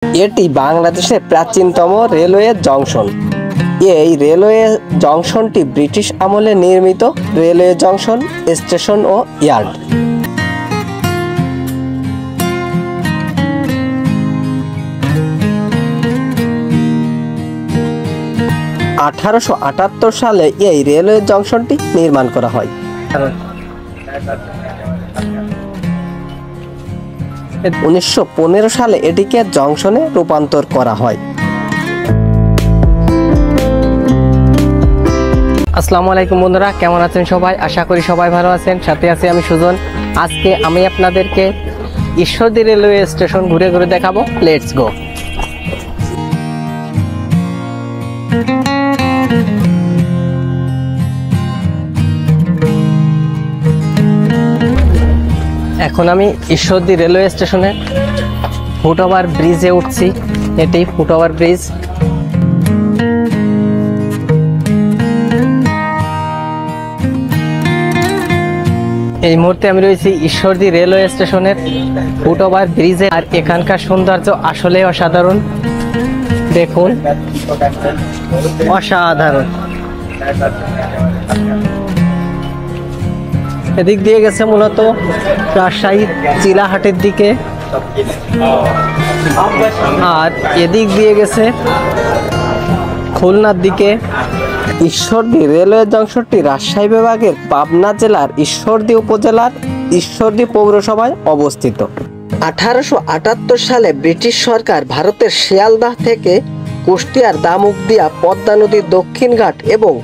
এটি বাংলাদেশের প্রাচীনতম রেলওয়ে জংশন। এই রেলওয়ে জংশনটি ব্রিটিশ আমলে নির্মিত রেলওয়ে জংশন, স্টেশন ও ইয়ার্ড। 1878 সালে এই রেলওয়ে জংশনটি নির্মাণ করা হয়। 1915 সালে এটিকে জংশনে রূপান্তর করা হয়। আসসালামু আলাইকুম বন্ধুরা, কেমন আছেন সবাই? আশা করি সবাই ভালো আছেন। সাথে আছি আমি সুজন। আজকে আমি আপনাদেরকে ঈশ্বরদী রেলওয়ে স্টেশন ঘুরে ঘুরে দেখাবো। Let's go. এখন আমি ঈশ্বরদী রেলওয়ে স্টেশনে ফুটওভার ব্রিজে উঠছি। এটি ফুটওভার ব্রিজ। এই মুহূর্তে আমি রয়েছি ঈশ্বরদী রেলওয়ে স্টেশনের ফুটওভার ব্রিজে। আর এখানকার সৌন্দর্য আসলে অসাধারণ। দেখুন, অসাধারণ। এদিক দিয়ে গেছে মূলত রাজশাহী চিলাহাটের দিকে, আর এদিক দিয়ে গেছে খুলনার দিকে। ঈশ্বরদী রেলওয়ে জংশনটি রাজশাহী বিভাগের পাবনা জেলার ঈশ্বরদী উপজেলার ঈশ্বরদী পৌরসভায় অবস্থিত। 1878 সালে ব্রিটিশ সরকার ভারতের শিয়ালদাহ থেকে কুষ্টিয়ার দামুকদিয়া পদ্মা নদীর দক্ষিণ ঘাট এবং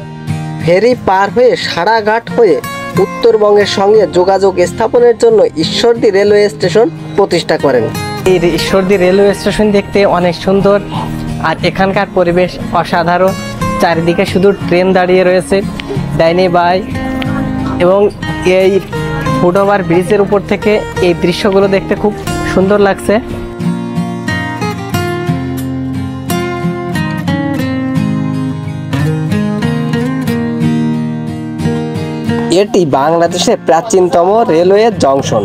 ফেরি পার হয়ে সারাঘাট হয়ে উত্তরবঙ্গের সঙ্গে যোগাযোগ স্থাপনের জন্য ঈশ্বরদী রেলওয়ে স্টেশন প্রতিষ্ঠা করেন। এই ঈশ্বরদী রেলওয়ে স্টেশন দেখতে অনেক সুন্দর, আর এখানকার পরিবেশ অসাধারণ। চারিদিকে শুধু ট্রেন দাঁড়িয়ে রয়েছে ডাইনে বাই, এবং এই ফুটওভার ব্রিজের উপর থেকে এই দৃশ্যগুলো দেখতে খুব সুন্দর লাগছে। এটি বাংলাদেশের প্রাচীনতম রেলওয়ে জংশন।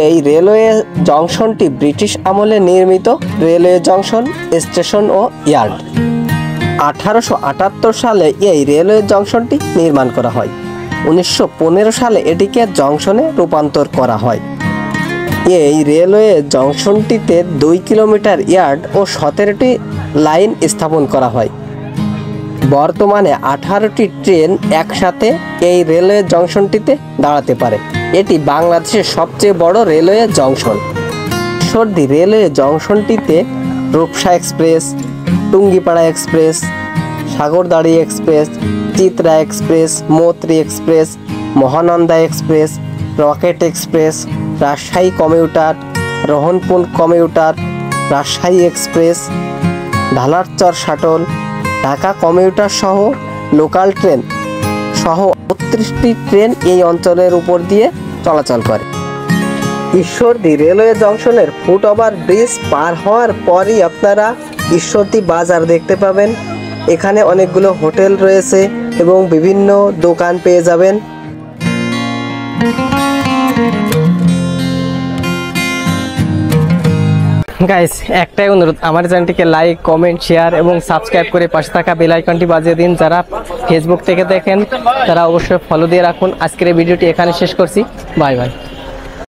এই রেলওয়ে জংশনটি ব্রিটিশ আমলে নির্মিত রেলওয়ে জংশন, স্টেশন ও ইয়ার্ড। 1878 সালে এই রেলওয়ে জংশনটি নির্মাণ করা হয়। 1915 সালে এটিকে জংশনে রূপান্তর করা হয়। এই রেলওয়ে জংশনটিতে 2 কিলোমিটার ইয়ার্ড ও 17টি লাইন স্থাপন করা হয়। বর্তমানে 18টি ট্রেন একসাথে এই রেলওয়ে জংশনটিতে দাঁড়াতে পারে। এটি বাংলাদেশের সবচেয়ে বড় রেলওয়ে জংশন। ঈশ্বরদী রেলওয়ে জংশনটিতে Rupsha express, Tungipara express, Sagardari express, Chitra express, Maitree express, Mahananda express, rocket express, Rajshahi commuter, Rohanpur commuter, Rajshahi express, Dhalarchar shuttle, Dhaka commuter সহ লোকাল ট্রেন সহ 32টি ট্রেন এই অঞ্চলের উপর দিয়ে চলাচল করে। ঈশ্বরদী রেলওয়ে জংশনের ফুটওভার ব্রিজ পার হওয়ার পরই আপনারা ঈশ্বরদী বাজার দেখতে পাবেন। এখানে অনেকগুলো হোটেল রয়েছে এবং বিভিন্ন দোকান পেয়ে যাবেন। গাইস, একটাই অনুরোধ, আমার চ্যানেলটিকে লাইক, কমেন্ট, শেয়ার এবং সাবস্ক্রাইব করে পাশে থাকা বেল আইকনটি বাজিয়ে দিন। যারা ফেসবুক থেকে দেখেন তারা অবশ্যই ফলো দিয়ে রাখুন। আজকের এই ভিডিওটি এখানে শেষ করছি। Bye bye.